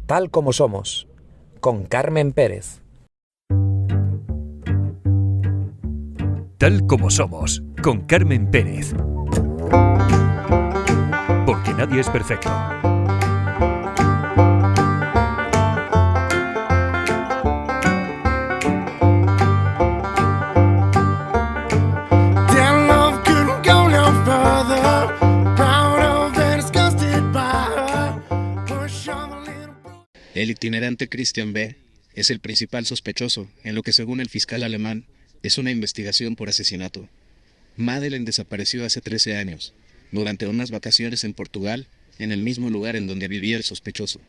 Tal como somos, con Carmen Pérez. Tal como somos, con Carmen Pérez. Porque nadie es perfecto. El itinerante Christian B. es el principal sospechoso en lo que, según el fiscal alemán, es una investigación por asesinato. Madeleine desapareció hace 13 años, durante unas vacaciones en Portugal, en el mismo lugar en donde vivía el sospechoso.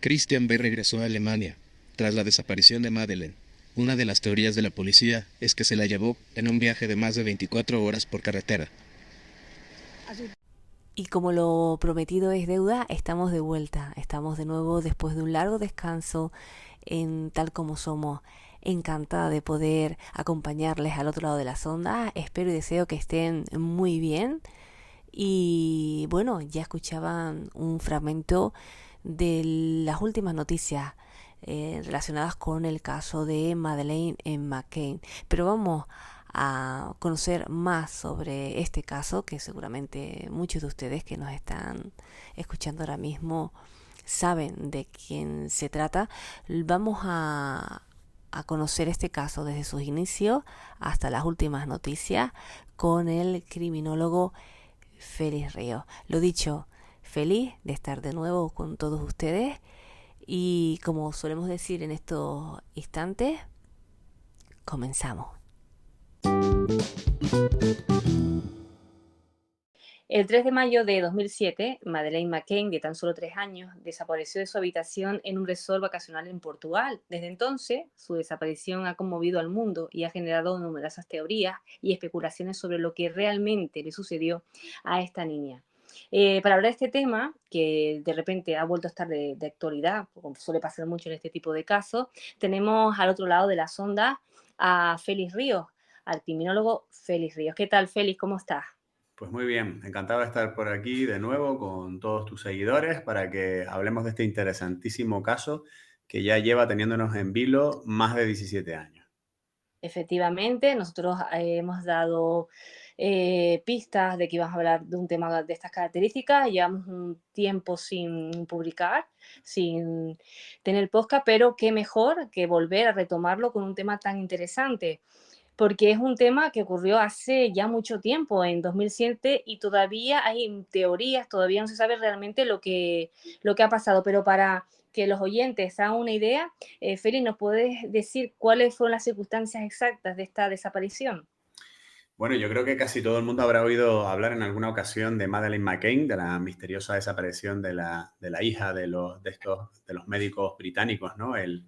Christian B. regresó a Alemania, tras la desaparición de Madeleine. Una de las teorías de la policía es que se la llevó en un viaje de más de 24 horas por carretera. Y como lo prometido es deuda, estamos de vuelta. Estamos de nuevo después de un largo descanso en Tal como somos. Encantada de poder acompañarles al otro lado de las ondas. Espero y deseo que estén muy bien. Y bueno, ya escuchaban un fragmento de las últimas noticias relacionadas con el caso de Madeleine McCann. Pero vamos a conocer más sobre este caso, que seguramente muchos de ustedes que nos están escuchando ahora mismo saben de quién se trata. Vamos a conocer este caso desde sus inicios hasta las últimas noticias con el criminólogo Félix Ríos. Lo dicho, feliz de estar de nuevo con todos ustedes y, como solemos decir en estos instantes, comenzamos. El 3 de mayo de 2007, Madeleine McCann, de tan solo 3 años, desapareció de su habitación en un resort vacacional en Portugal. Desde entonces, su desaparición ha conmovido al mundo y ha generado numerosas teorías y especulaciones sobre lo que realmente le sucedió a esta niña. Para hablar de este tema, que de repente ha vuelto a estar de actualidad, como suele pasar mucho en este tipo de casos, tenemos al otro lado de la sonda a Félix Ríos, al criminólogo Félix Ríos. ¿Qué tal, Félix? ¿Cómo estás? Pues muy bien, encantado de estar por aquí de nuevo con todos tus seguidores para que hablemos de este interesantísimo caso que ya lleva teniéndonos en vilo más de 17 años. Efectivamente, nosotros hemos dado pistas de que ibas a hablar de un tema de estas características. Llevamos un tiempo sin publicar, sin tener podcast, pero qué mejor que volver a retomarlo con un tema tan interesante, porque es un tema que ocurrió hace ya mucho tiempo, en 2007, y todavía hay teorías, todavía no se sabe realmente lo que ha pasado, pero para que los oyentes hagan una idea, Félix, ¿nos puedes decir cuáles fueron las circunstancias exactas de esta desaparición? Bueno, yo creo que casi todo el mundo habrá oído hablar en alguna ocasión de Madeleine McCann, de la misteriosa desaparición de la hija de los médicos británicos, ¿no? El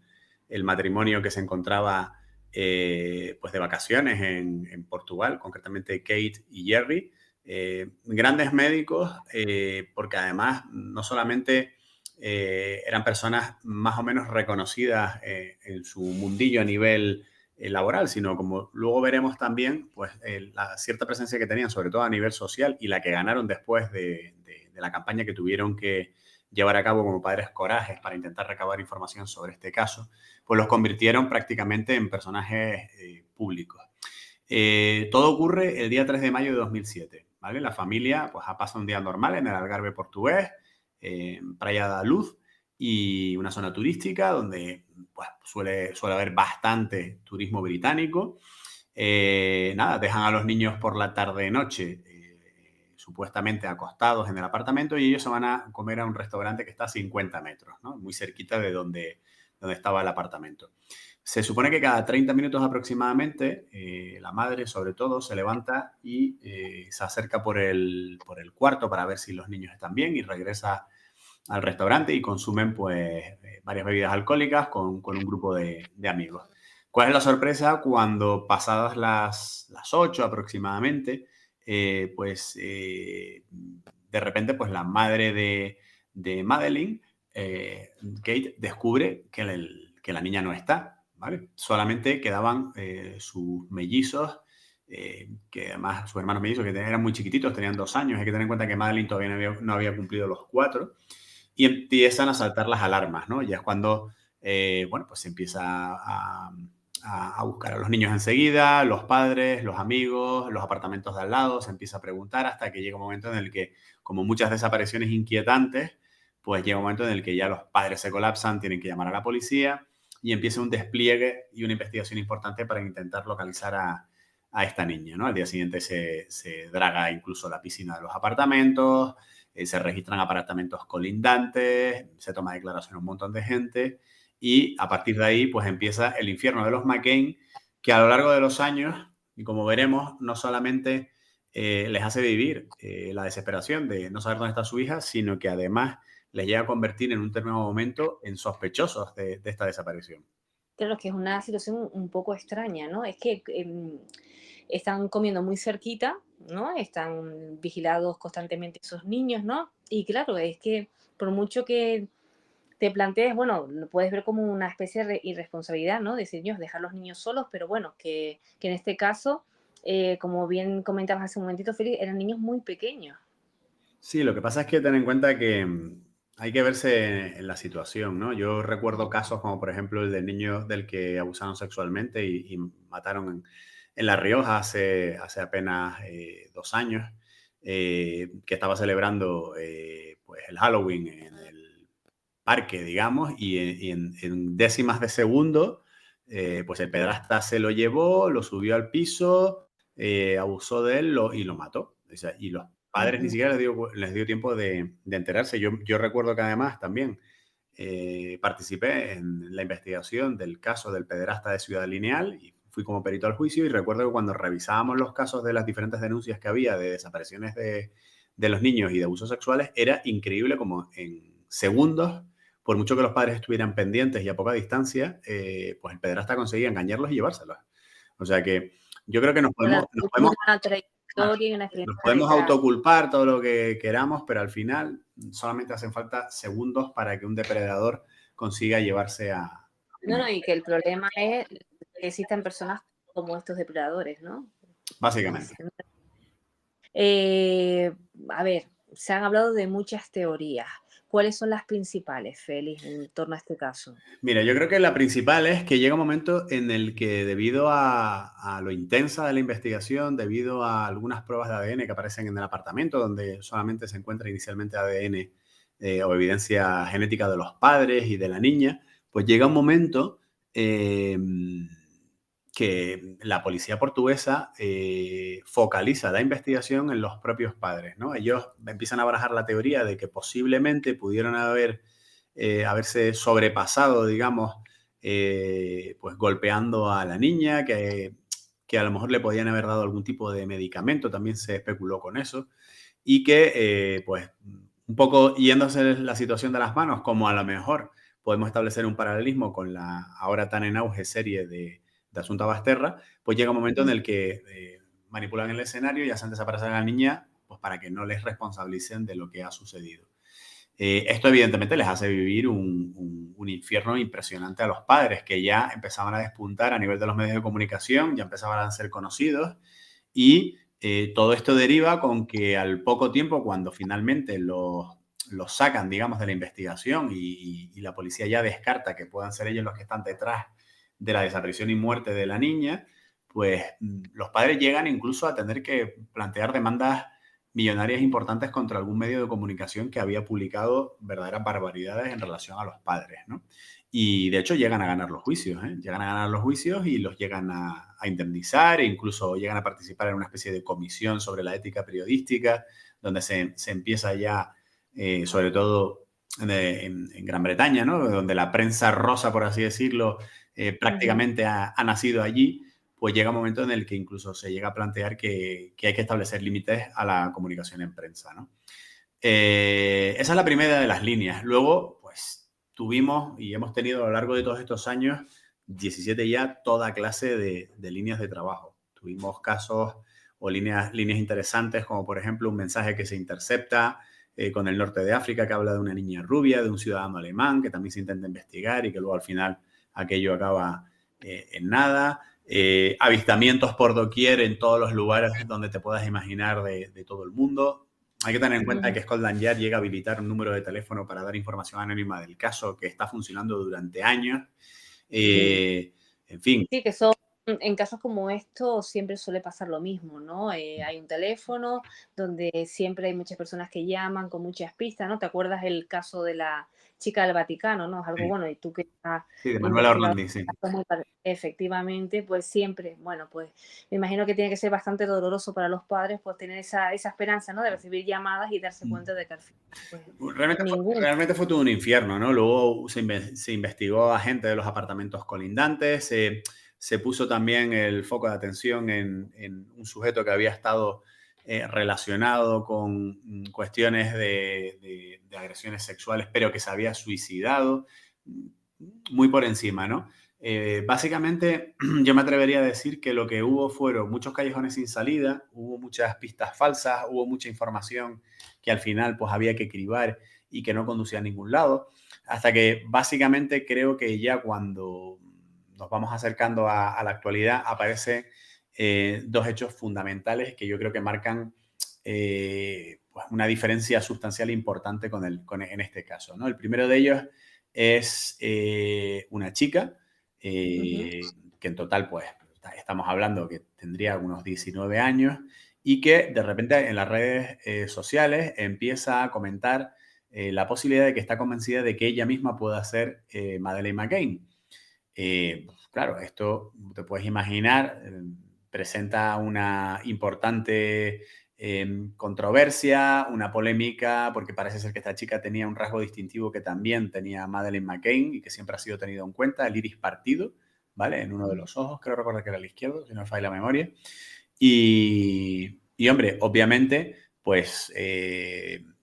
matrimonio que se encontraba pues de vacaciones en Portugal, concretamente Kate y Jerry. Grandes médicos, porque además no solamente eran personas más o menos reconocidas en su mundillo a nivel laboral, sino como luego veremos también, pues la cierta presencia que tenían, sobre todo a nivel social, y la que ganaron después de la campaña que tuvieron que llevar a cabo como Padres Corajes para intentar recabar información sobre este caso, pues los convirtieron prácticamente en personajes públicos. Todo ocurre el día 3 de mayo de 2007, ¿vale? La familia pues ha pasado un día normal en el Algarve portugués, en Praia da Luz, y una zona turística donde pues, suele haber bastante turismo británico. Nada, dejan a los niños por la tarde-noche supuestamente acostados en el apartamento y ellos se van a comer a un restaurante que está a 50 metros, ¿no? Muy cerquita de donde estaba el apartamento. Se supone que cada 30 minutos aproximadamente la madre, sobre todo, se levanta y se acerca por el cuarto para ver si los niños están bien y regresa al restaurante y consumen pues varias bebidas alcohólicas con un grupo de amigos. ¿Cuál es la sorpresa? Cuando pasadas las 8 aproximadamente, de repente pues la madre de Madeleine, Kate, descubre que la niña no está, ¿vale? Solamente quedaban sus mellizos, que además sus hermanos mellizos que eran muy chiquititos, tenían 2 años. Hay que tener en cuenta que Madeleine todavía no había cumplido los 4. y empiezan a saltar las alarmas, ¿no? Ya es cuando, bueno, pues se empieza a buscar a los niños enseguida, los padres, los amigos, los apartamentos de al lado, se empieza a preguntar hasta que llega un momento en el que, como muchas desapariciones inquietantes, pues llega un momento en el que ya los padres se colapsan, tienen que llamar a la policía y empieza un despliegue y una investigación importante para intentar localizar a esta niña, ¿no? Al día siguiente se draga incluso la piscina de los apartamentos, se registran apartamentos colindantes, se toma declaración a un montón de gente y a partir de ahí pues empieza el infierno de los McCain, que a lo largo de los años, y como veremos, no solamente les hace vivir la desesperación de no saber dónde está su hija, sino que además les llega a convertir en un determinado momento en sospechosos de esta desaparición. Claro, que es una situación un poco extraña, ¿no? Es que están comiendo muy cerquita, ¿no? Están vigilados constantemente esos niños, ¿no? Y claro, es que por mucho que te plantees, bueno, lo puedes ver como una especie de irresponsabilidad, ¿no? Decir, Dios, dejar a los niños solos, pero bueno, que en este caso, como bien comentabas hace un momentito, Félix, eran niños muy pequeños. Sí, lo que pasa es que ten en cuenta que hay que verse en la situación, ¿no? Yo recuerdo casos como, por ejemplo, el del niño del que abusaron sexualmente y mataron en La Rioja hace apenas 2 años, que estaba celebrando pues el Halloween en el parque, digamos, y en décimas de segundo, pues el pedrasta se lo llevó, lo subió al piso, abusó de él y lo mató. O sea, y los padres ni siquiera les dio tiempo de enterarse. Yo recuerdo que además también participé en la investigación del caso del pederasta de Ciudad Lineal y fui como perito al juicio y recuerdo que cuando revisábamos los casos de las diferentes denuncias que había de desapariciones de los niños y de abusos sexuales, era increíble como en segundos, por mucho que los padres estuvieran pendientes y a poca distancia, pues el pederasta conseguía engañarlos y llevárselos. O sea que yo creo que nos podemos autoculpar todo lo que queramos, pero al final solamente hacen falta segundos para que un depredador consiga llevarse a... No, y que el problema es que existan personas como estos depredadores, ¿no? Básicamente. A ver, se han hablado de muchas teorías. ¿Cuáles son las principales, Félix, en torno a este caso? Mira, yo creo que la principal es que llega un momento en el que debido a lo intensa de la investigación, debido a algunas pruebas de ADN que aparecen en el apartamento, donde solamente se encuentra inicialmente ADN o evidencia genética de los padres y de la niña, pues llega un momento que la policía portuguesa focaliza la investigación en los propios padres, ¿no? Ellos empiezan a barajar la teoría de que posiblemente pudieron haberse sobrepasado, digamos, pues golpeando a la niña, que a lo mejor le podían haber dado algún tipo de medicamento, también se especuló con eso, y que, pues, un poco yéndose la situación de las manos, como a lo mejor podemos establecer un paralelismo con la ahora tan en auge serie de Asunta Basterra, pues llega un momento en el que manipulan el escenario y hacen desaparecer a la niña pues para que no les responsabilicen de lo que ha sucedido. Esto evidentemente les hace vivir un infierno impresionante a los padres que ya empezaban a despuntar a nivel de los medios de comunicación, ya empezaban a ser conocidos y todo esto deriva con que al poco tiempo, cuando finalmente los sacan, digamos, de la investigación y la policía ya descarta que puedan ser ellos los que están detrás de la desaparición y muerte de la niña, pues los padres llegan incluso a tener que plantear demandas millonarias importantes contra algún medio de comunicación que había publicado verdaderas barbaridades en relación a los padres, ¿no? Y de hecho llegan a ganar los juicios, ¿eh? Llegan a ganar los juicios y los llegan a indemnizar e incluso llegan a participar en una especie de comisión sobre la ética periodística, donde se empieza ya, sobre todo en Gran Bretaña, ¿no? Donde la prensa rosa, por así decirlo, prácticamente ha nacido allí, pues llega un momento en el que incluso se llega a plantear que hay que establecer límites a la comunicación en prensa, ¿no? Esa es la primera de las líneas. Luego, pues tuvimos y hemos tenido a lo largo de todos estos años, 17 ya, toda clase de líneas de trabajo. Tuvimos casos o líneas interesantes, como por ejemplo un mensaje que se intercepta con el norte de África, que habla de una niña rubia, de un ciudadano alemán, que también se intenta investigar y que luego al final aquello acaba en nada. Avistamientos por doquier en todos los lugares donde te puedas imaginar de todo el mundo. hay que tener en cuenta que Scotland Yard llega a habilitar un número de teléfono para dar información anónima del caso que está funcionando durante años. En fin. Sí, que son, en casos como estos siempre suele pasar lo mismo, ¿no? Hay un teléfono donde siempre hay muchas personas que llaman con muchas pistas, ¿no? ¿Te acuerdas el caso de la chica del Vaticano, ¿no? Es algo Sí. bueno, y tú que estás Sí, de Manuela investigando Orlandi, sí. efectivamente, pues siempre, bueno, pues me imagino que tiene que ser bastante doloroso para los padres, pues tener esa esperanza, ¿no? De recibir llamadas y darse cuenta de que al final, pues, Realmente fue todo un infierno, ¿no? Luego se investigó a gente de los apartamentos colindantes, se puso también el foco de atención en un sujeto que había estado relacionado con cuestiones de agresiones sexuales, pero que se había suicidado, muy por encima, ¿no? Básicamente, yo me atrevería a decir que lo que hubo fueron muchos callejones sin salida, hubo muchas pistas falsas, hubo mucha información que al final pues había que cribar y que no conducía a ningún lado, hasta que básicamente creo que ya cuando nos vamos acercando a la actualidad aparecen dos hechos fundamentales que yo creo que marcan pues una diferencia sustancial e importante en este caso, ¿no? El primero de ellos es una chica que en total, pues, estamos hablando que tendría unos 19 años y que de repente en las redes sociales empieza a comentar la posibilidad de que está convencida de que ella misma pueda ser Madeleine McCann. Claro, esto te puedes imaginar, presenta una importante controversia, una polémica, porque parece ser que esta chica tenía un rasgo distintivo que también tenía Madeleine McCann y que siempre ha sido tenido en cuenta, el iris partido, ¿vale? En uno de los ojos, creo recordar que era el izquierdo, si no me falla la memoria. Y hombre, obviamente, pues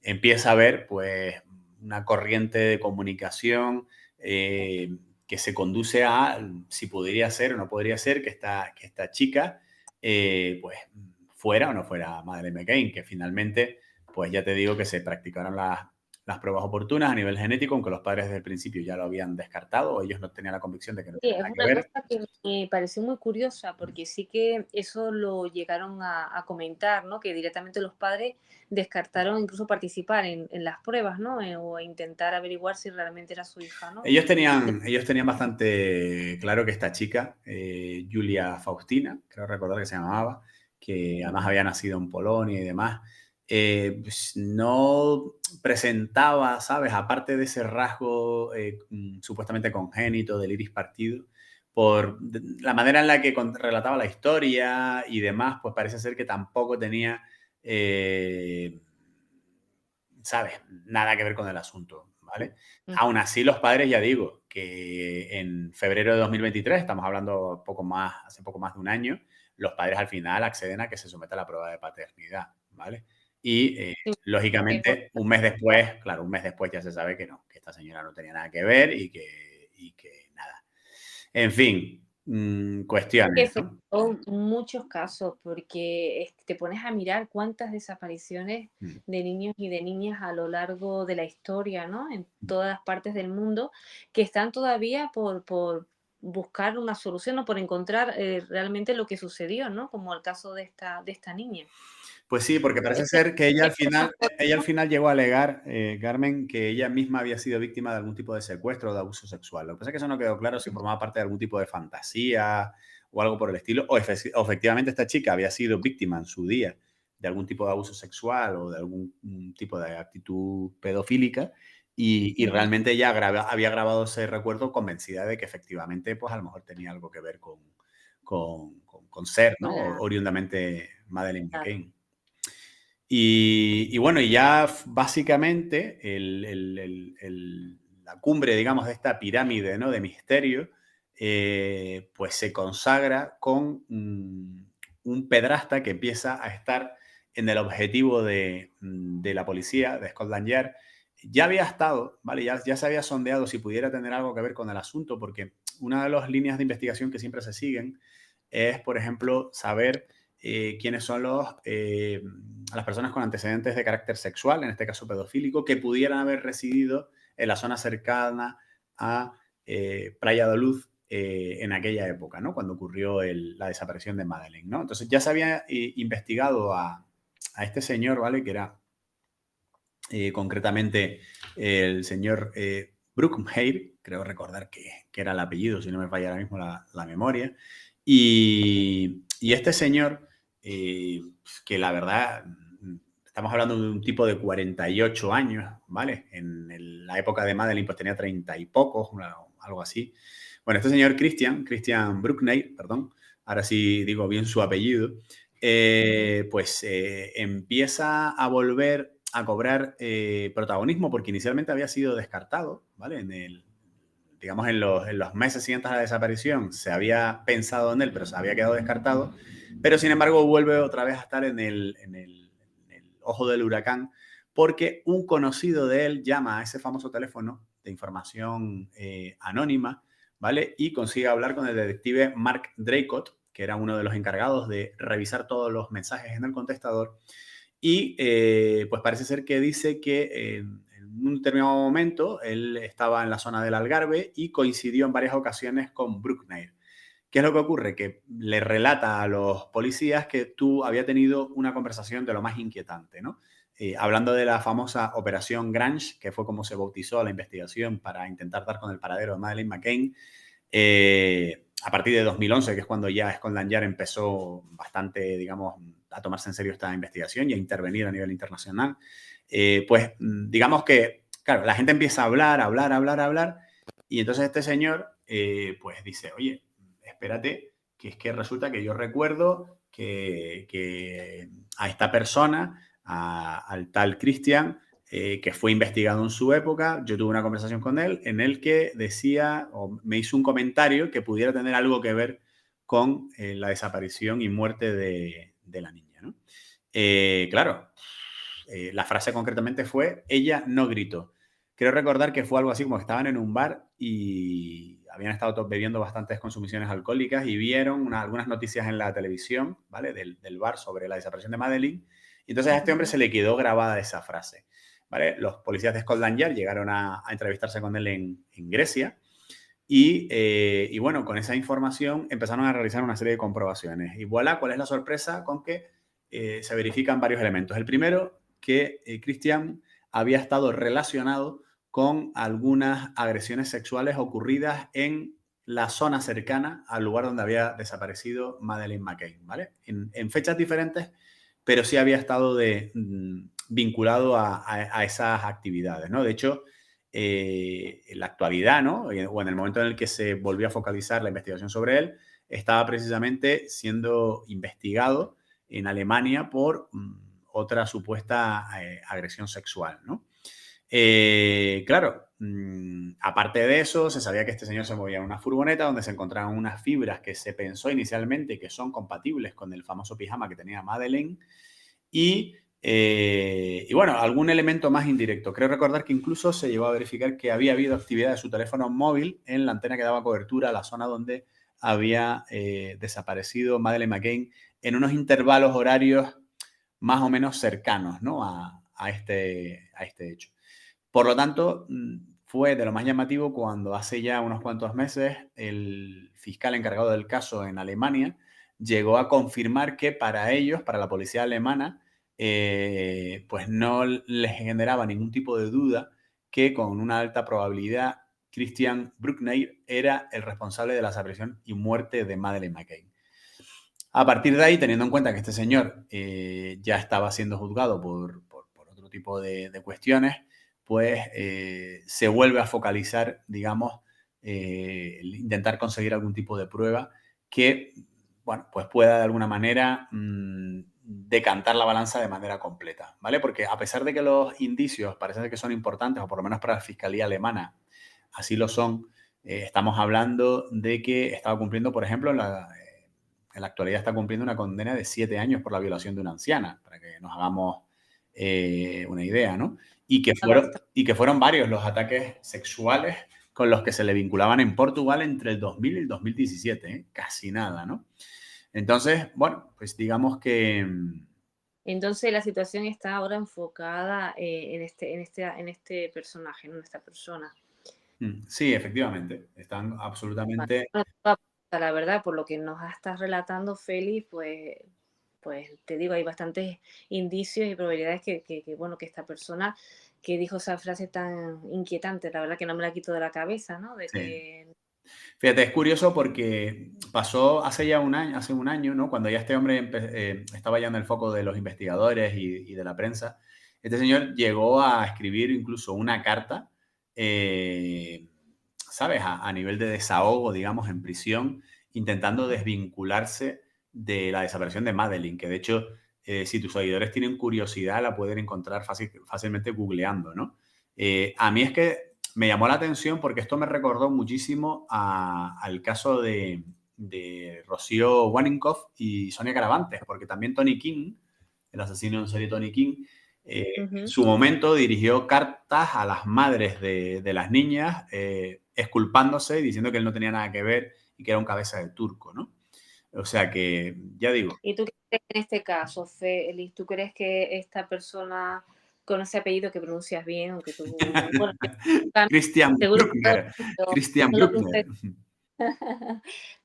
empieza a haber pues una corriente de comunicación que se conduce a si podría ser o no podría ser que esta chica pues fuera o no fuera Madeleine McCann, que finalmente, pues ya te digo que se practicaron las pruebas oportunas a nivel genético, aunque los padres desde el principio ya lo habían descartado, o ellos no tenían la convicción de que no Sí, tenía es nada que una ver. cosa que me pareció muy curiosa porque sí que eso lo llegaron a comentar, ¿no? Que directamente los padres descartaron incluso participar en las pruebas, ¿no? O intentar averiguar si realmente era su hija, ¿no? Ellos tenían bastante claro que esta chica, Julia Faustina, creo recordar que se llamaba, que además había nacido en Polonia y demás, pues no presentaba, ¿sabes? Aparte de ese rasgo supuestamente congénito del iris partido, por la manera en la que relataba la historia y demás, pues parece ser que tampoco tenía, ¿sabes? Nada que ver con el asunto, ¿vale? Aún así, los padres, ya digo, que en febrero de 2023, estamos hablando hace poco más de un año, los padres al final acceden a que se someta a la prueba de paternidad, ¿vale? Y, lógicamente, un mes después ya se sabe que no, que esta señora no tenía nada que ver y que nada. En fin, cuestiones, ¿no? Son muchos casos porque te pones a mirar cuántas desapariciones de niños y de niñas a lo largo de la historia, ¿no? En todas las partes del mundo que están todavía por buscar una solución o por encontrar realmente lo que sucedió, ¿no? Como el caso de esta niña. Pues sí, porque parece ser que ella al final llegó a alegar, Carmen, que ella misma había sido víctima de algún tipo de secuestro o de abuso sexual. Lo que pasa es que eso no quedó claro si formaba parte de algún tipo de fantasía o algo por el estilo, o efectivamente esta chica había sido víctima en su día de algún tipo de abuso sexual o de algún tipo de actitud pedofílica y realmente ella había grabado ese recuerdo convencida de que efectivamente pues a lo mejor tenía algo que ver con ser, ¿no? Oriundamente Madeleine McCann. Y bueno, y ya básicamente la cumbre, digamos, de esta pirámide, ¿no? De misterio, pues se consagra con un pedrasta que empieza a estar en el objetivo de la policía, de Scotland Yard. Ya había estado, ¿vale? Ya se había sondeado si pudiera tener algo que ver con el asunto, porque una de las líneas de investigación que siempre se siguen es, por ejemplo, saber quiénes son las personas con antecedentes de carácter sexual, en este caso pedofílico, que pudieran haber residido en la zona cercana a Praia da Luz en aquella época, ¿no? Cuando ocurrió la desaparición de Madeleine, ¿no? Entonces ya se había investigado a este señor, ¿vale? Que era concretamente el señor Brookmeyer, creo recordar que era el apellido, si no me falla ahora mismo la memoria. Y este señor, que la verdad, estamos hablando de un tipo de 48 años, ¿vale? En la época de Madeleine pues tenía 30 y pocos, algo así. Bueno, este señor Christian Brookmeyer, perdón, ahora sí digo bien su apellido, pues empieza a volver a cobrar protagonismo porque inicialmente había sido descartado, ¿vale? Digamos, en los meses siguientes a la desaparición se había pensado en él, pero se había quedado descartado. Pero, sin embargo, vuelve otra vez a estar en el ojo del huracán porque un conocido de él llama a ese famoso teléfono de información anónima, ¿vale? Y consigue hablar con el detective Mark Draycott, que era uno de los encargados de revisar todos los mensajes en el contestador. Y pues parece ser que dice que en un determinado momento él estaba en la zona del Algarve y coincidió en varias ocasiones con Brookmeyer. ¿Qué es lo que ocurre? Que le relata a los policías que tú había tenido una conversación de lo más inquietante, ¿no? Hablando de la famosa Operación Grange, que fue como se bautizó la investigación para intentar dar con el paradero de Madeleine McCann, a partir de 2011, que es cuando ya Scotland Yard empezó bastante, digamos, a tomarse en serio esta investigación y a intervenir a nivel internacional, pues digamos que, claro, la gente empieza a hablar, y entonces este señor, pues dice, oye, espérate, que es que resulta que yo recuerdo que a esta persona, al tal Christian, que fue investigado en su época, yo tuve una conversación con él en el que decía o me hizo un comentario que pudiera tener algo que ver con la desaparición y muerte de la niña, ¿no? Claro, la frase concretamente fue, ella no gritó. Creo recordar que fue algo así como que estaban en un bar y habían estado bebiendo bastantes consumiciones alcohólicas y vieron algunas noticias en la televisión, ¿vale? Del bar sobre la desaparición de Madeleine. Y entonces a este hombre se le quedó grabada esa frase, ¿vale? Los policías de Scotland Yard llegaron a entrevistarse con él en Grecia y bueno, con esa información empezaron a realizar una serie de comprobaciones. Y voilà, ¿cuál es la sorpresa? Con que se verifican varios elementos. El primero, que Christian había estado relacionado con algunas agresiones sexuales ocurridas en la zona cercana al lugar donde había desaparecido Madeleine McCann, ¿vale? En fechas diferentes, pero sí había estado vinculado a esas actividades, ¿no? De hecho, en la actualidad, ¿no? O en el momento en el que se volvió a focalizar la investigación sobre él, estaba precisamente siendo investigado en Alemania por otra supuesta agresión sexual, ¿no? Claro, aparte de eso, se sabía que este señor se movía en una furgoneta donde se encontraban unas fibras que se pensó inicialmente que son compatibles con el famoso pijama que tenía Madeleine y bueno, algún elemento más indirecto. Creo recordar que incluso se llegó a verificar que había habido actividad de su teléfono móvil en la antena que daba cobertura a la zona donde había desaparecido Madeleine McCann en unos intervalos horarios más o menos cercanos, ¿no? a este hecho. Por lo tanto, fue de lo más llamativo cuando hace ya unos cuantos meses el fiscal encargado del caso en Alemania llegó a confirmar que para ellos, para la policía alemana, pues no les generaba ningún tipo de duda que con una alta probabilidad Christian Bruckner era el responsable de la desaparición y muerte de Madeleine McCann. A partir de ahí, teniendo en cuenta que este señor ya estaba siendo juzgado por otro tipo de cuestiones, pues se vuelve a focalizar, digamos, intentar conseguir algún tipo de prueba que, bueno, pues pueda de alguna manera decantar la balanza de manera completa, ¿vale? Porque a pesar de que los indicios parecen que son importantes, o por lo menos para la Fiscalía alemana así lo son, estamos hablando de que estaba cumpliendo, por ejemplo, en la actualidad está cumpliendo una condena de 7 años por la violación de una anciana, para que nos hagamos una idea, ¿no? Y que fueron varios los ataques sexuales con los que se le vinculaban en Portugal entre el 2000 y el 2017, ¿eh? Casi nada, ¿no? Entonces, bueno, pues digamos que... Entonces la situación está ahora enfocada en este personaje, en esta persona. Sí, efectivamente. Están absolutamente... La verdad, por lo que nos estás relatando, Félix, pues pues te digo, hay bastantes indicios y probabilidades bueno, que esta persona que dijo esa frase tan inquietante, la verdad que no me la quito de la cabeza, ¿no? De Sí. que... Fíjate, es curioso porque pasó hace ya hace un año, ¿no? Cuando ya este hombre estaba ya en el foco de los investigadores y de la prensa. Este señor llegó a escribir incluso una carta, ¿sabes? A nivel de desahogo, digamos, en prisión, intentando desvincularse de la desaparición de Madeleine, que de hecho, si tus seguidores tienen curiosidad, la pueden encontrar fácilmente googleando, ¿no? A mí es que me llamó la atención porque esto me recordó muchísimo al caso de Rocío Waninkoff y Sonia Caravantes, porque también Tony King, el asesino en serie Tony King, en su momento dirigió cartas a las madres de las niñas, exculpándose y diciendo que él no tenía nada que ver y que era un cabeza de turco, ¿no? O sea que, ya digo. ¿Y tú qué crees en este caso, Félix? ¿Tú crees que esta persona con ese apellido que pronuncias bien, aunque tú... Bueno, Christian seguro que todo el Bruckner. mundo Christian no lo Bruckner. pronuncia.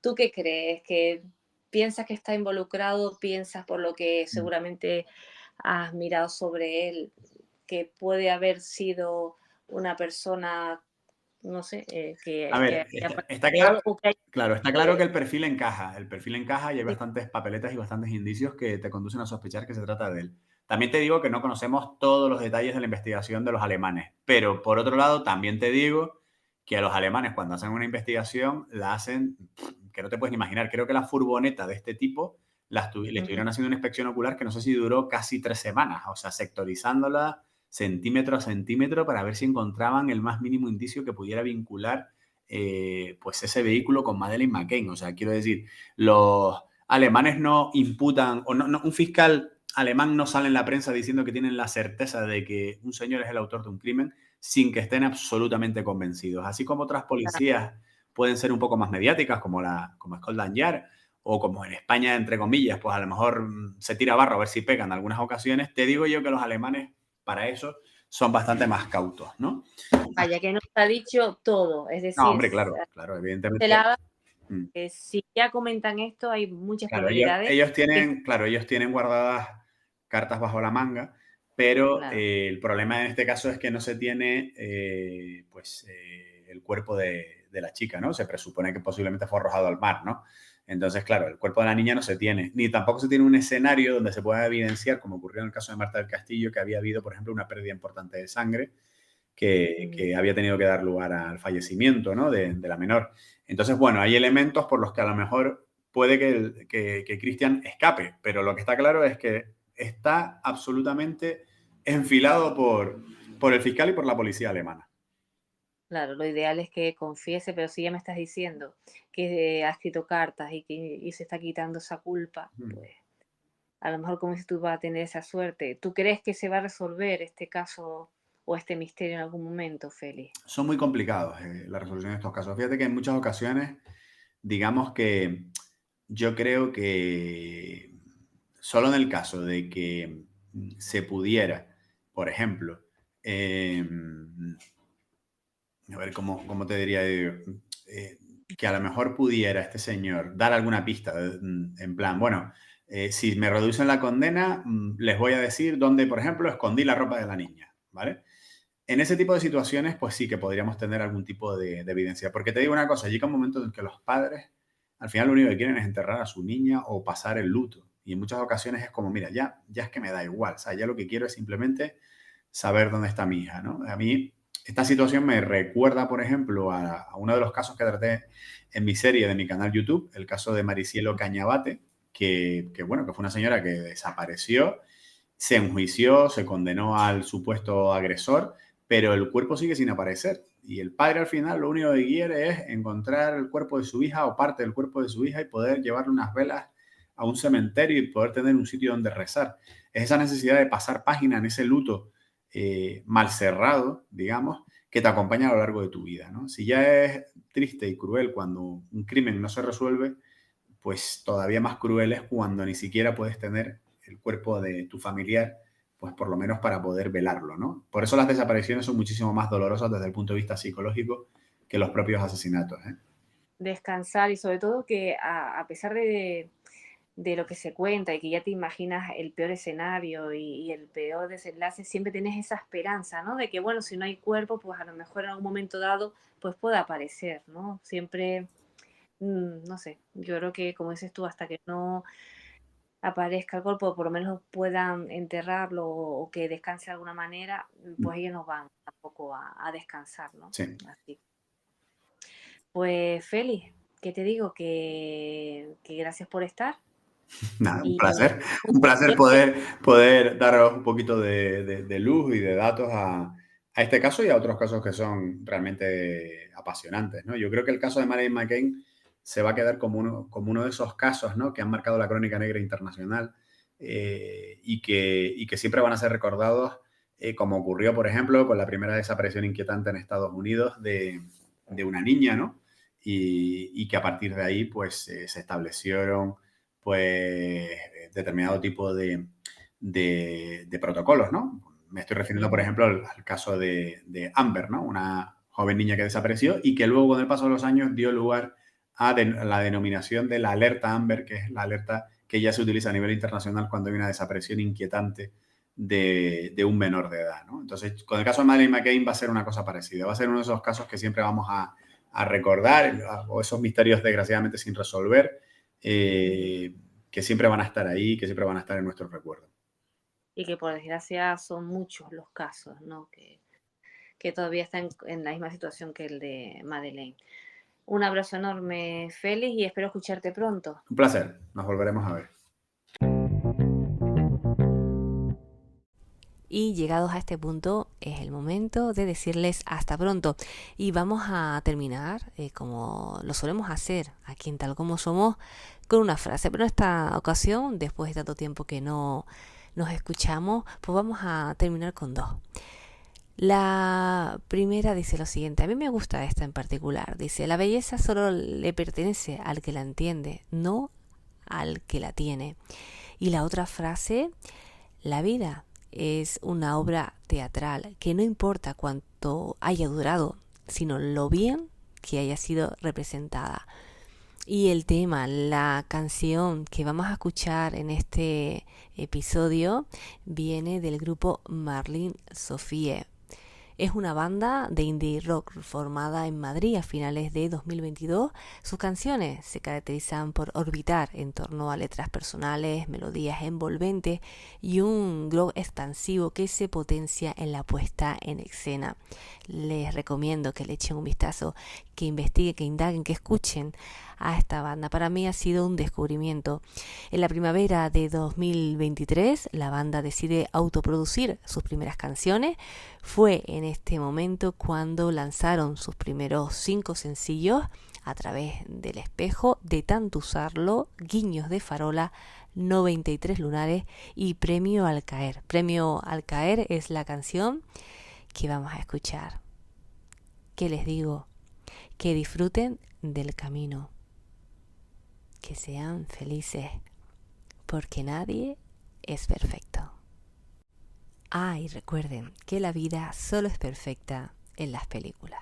¿Tú qué crees? ¿Que piensas que está involucrado? ¿Piensas por lo que seguramente has mirado sobre él que puede haber sido una persona, no sé, A que ver, haya está claro, participado o que haya... claro, está claro que el perfil encaja. El perfil encaja y hay Sí, bastantes papeletas y bastantes indicios que te conducen a sospechar que se trata de él. También te digo que no conocemos todos los detalles de la investigación de los alemanes, pero por otro lado también te digo que a los alemanes cuando hacen una investigación la hacen que no te puedes ni imaginar. Creo que la furgoneta de este tipo le estuvieron haciendo una inspección ocular que no sé si duró casi 3 semanas, o sea, sectorizándola centímetro a centímetro para ver si encontraban el más mínimo indicio que pudiera vincular pues ese vehículo con Madeleine McCann. O sea, quiero decir, los alemanes no imputan, o un fiscal alemán no sale en la prensa diciendo que tienen la certeza de que un señor es el autor de un crimen sin que estén absolutamente convencidos. Así como otras policías pueden ser un poco más mediáticas, como Scotland Yard, o como en España, entre comillas, pues a lo mejor se tira barro a ver si pegan en algunas ocasiones, te digo yo que los alemanes para eso son bastante más cautos, ¿no? vaya, que nos ha dicho todo, es No, decir, hombre, claro, evidentemente. si ya comentan esto, hay muchas Claro, probabilidades que... ellos tienen guardadas cartas bajo la manga, pero Claro, el problema en este caso es que no se tiene el cuerpo de la chica, ¿no? Se presupone que posiblemente fue arrojado al mar, ¿no? Entonces, claro, el cuerpo de la niña no se tiene, ni tampoco se tiene un escenario donde se pueda evidenciar, como ocurrió en el caso de Marta del Castillo, que había habido, por ejemplo, una pérdida importante de sangre que había tenido que dar lugar al fallecimiento, ¿no? de la menor. Entonces, bueno, hay elementos por los que a lo mejor puede que Cristian escape, pero lo que está claro es que está absolutamente enfilado por el fiscal y por la policía alemana. claro, lo ideal es que confiese, pero si ya me estás diciendo que ha escrito cartas y se está quitando esa culpa, pues a lo mejor como dices tú va a tener esa suerte. ¿Tú crees que se va a resolver este caso o este misterio en algún momento, Félix? Son muy complicados la resolución de estos casos. Fíjate que en muchas ocasiones, digamos que yo creo que solo en el caso de que se pudiera, por ejemplo, a ver cómo te diría yo, que a lo mejor pudiera este señor dar alguna pista en plan, bueno, si me reducen la condena, les voy a decir dónde, por ejemplo, escondí la ropa de la niña, ¿vale? En ese tipo de situaciones, pues sí que podríamos tener algún tipo de evidencia. Porque te digo una cosa, llega un momento en que los padres, al final lo único que quieren es enterrar a su niña o pasar el luto. Y en muchas ocasiones es como, mira, ya es que me da igual. O sea, ya lo que quiero es simplemente saber dónde está mi hija, ¿no? A mí esta situación me recuerda, por ejemplo, a uno de los casos que traté en mi serie de mi canal YouTube, el caso de Maricielo Cañabate, bueno, que fue una señora que desapareció, se enjuició, se condenó al supuesto agresor, pero el cuerpo sigue sin aparecer. Y el padre al final lo único que quiere es encontrar el cuerpo de su hija o parte del cuerpo de su hija y poder llevarle unas velas a un cementerio y poder tener un sitio donde rezar. Es esa necesidad de pasar página en ese luto mal cerrado, digamos, que te acompaña a lo largo de tu vida, ¿no? Si ya es triste y cruel cuando un crimen no se resuelve, pues todavía más cruel es cuando ni siquiera puedes tener el cuerpo de tu familiar, pues por lo menos para poder velarlo, ¿no? Por eso las desapariciones son muchísimo más dolorosas desde el punto de vista psicológico que los propios asesinatos, ¿eh? Descansar y sobre todo que a pesar de de lo que se cuenta y que ya te imaginas el peor escenario y el peor desenlace, siempre tienes esa esperanza, ¿no? De que, bueno, si no hay cuerpo, pues a lo mejor en algún momento dado, pues pueda aparecer, ¿no? Siempre, no sé, yo creo que, como dices tú, hasta que no aparezca el cuerpo, por lo menos puedan enterrarlo o que descanse de alguna manera, pues ellos no van tampoco a descansar, ¿no? Sí. Así. Pues Félix, ¿qué te digo? Que gracias por estar. Nada, Y un placer poder daros un poquito de luz y de datos a este caso y a otros casos que son realmente apasionantes, ¿no? Yo creo que el caso de Madeleine McCann se va a quedar como uno de esos casos, ¿no?, que han marcado la crónica negra internacional y que siempre van a ser recordados, como ocurrió, por ejemplo, con la primera desaparición inquietante en Estados Unidos de una niña, ¿no? Y que a partir de ahí, pues, se establecieron pues determinado tipo de protocolos, ¿no? Me estoy refiriendo, por ejemplo, al caso de Amber, ¿no? Una joven niña que desapareció y que luego, con el paso de los años, dio lugar a la denominación de la alerta Amber, que es la alerta que ya se utiliza a nivel internacional cuando hay una desaparición inquietante de un menor de edad, ¿no? Entonces, con el caso de Madeleine McCann va a ser una cosa parecida. Va a ser uno de esos casos que siempre vamos a recordar, o esos misterios desgraciadamente sin resolver, que siempre van a estar ahí, que siempre van a estar en nuestros recuerdos. Y que por desgracia son muchos los casos, ¿no? Que todavía están en la misma situación que el de Madeleine. Un abrazo enorme, Félix, y espero escucharte pronto. Un placer, nos volveremos a ver. Y llegados a este punto es el momento de decirles hasta pronto. Y vamos a terminar, como lo solemos hacer aquí en Tal Como Somos, con una frase. Pero en esta ocasión, después de tanto tiempo que no nos escuchamos, pues vamos a terminar con dos. La primera dice lo siguiente, a mí me gusta esta en particular. Dice, la belleza solo le pertenece al que la entiende, no al que la tiene. Y la otra frase, la vida es una obra teatral que no importa cuánto haya durado, sino lo bien que haya sido representada. Y el tema, la canción que vamos a escuchar en este episodio viene del grupo Marlene Sophie. Es una banda de indie rock formada en Madrid a finales de 2022. Sus canciones se caracterizan por orbitar en torno a letras personales, melodías envolventes y un glow expansivo que se potencia en la puesta en escena. Les recomiendo que le echen un vistazo, que investiguen, que indaguen, que escuchen a esta banda. Para mí ha sido un descubrimiento. En la primavera de 2023, la banda decide autoproducir sus primeras canciones. Fue en este momento cuando lanzaron sus primeros 5 sencillos, A través del espejo, De tanto usarlo, Guiños de farola, 93 lunares y Premio al caer. Premio al caer es la canción que vamos a escuchar. ¿Qué les digo? Que disfruten del camino. Que sean felices, porque nadie es perfecto. Y recuerden que la vida solo es perfecta en las películas.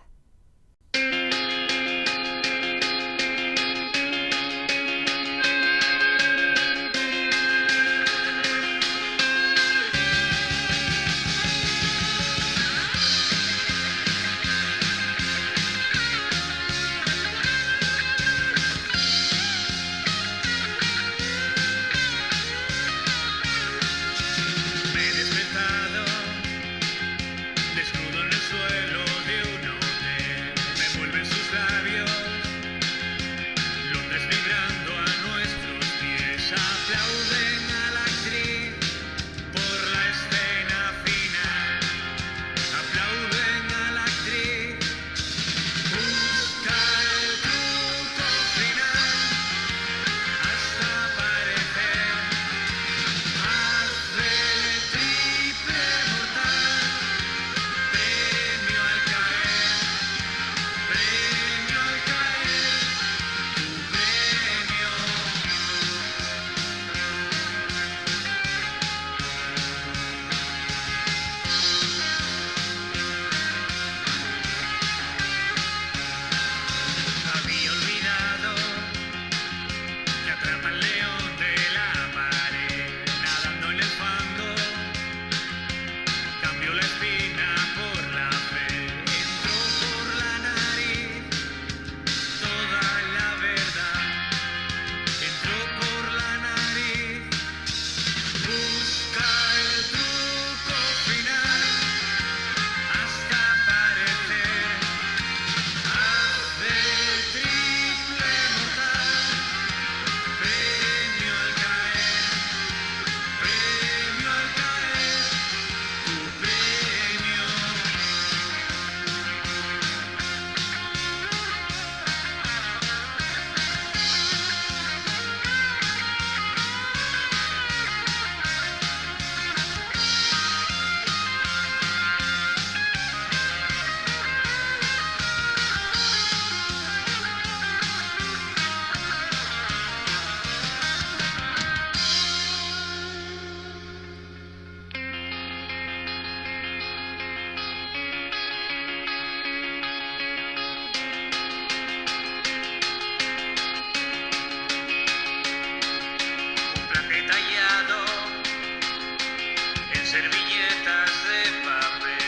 servilletas de papel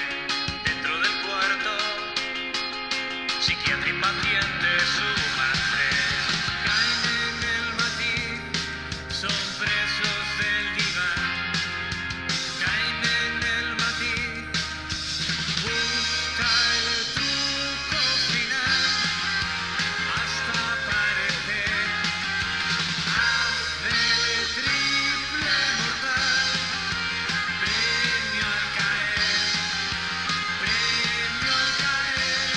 dentro del cuarto, psiquiatra y paciente suman 3, caen en el matiz, son presos del diván, caen en el matiz, busca el truco final hasta aparecer, hace el triple mortal, premio al caer, premio al caer,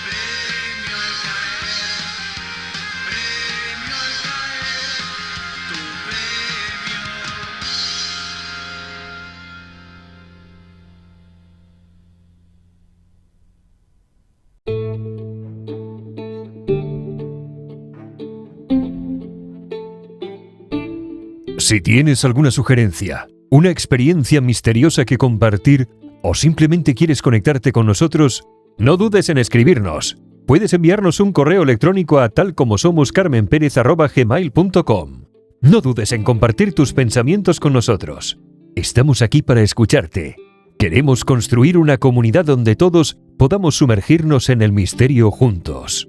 premio al caer, premio al caer, tu premio. Si tienes alguna sugerencia, una experiencia misteriosa que compartir o simplemente quieres conectarte con nosotros, no dudes en escribirnos. Puedes enviarnos un correo electrónico a talcomosomoscarmenperez@gmail.com. No dudes en compartir tus pensamientos con nosotros. Estamos aquí para escucharte. Queremos construir una comunidad donde todos podamos sumergirnos en el misterio juntos.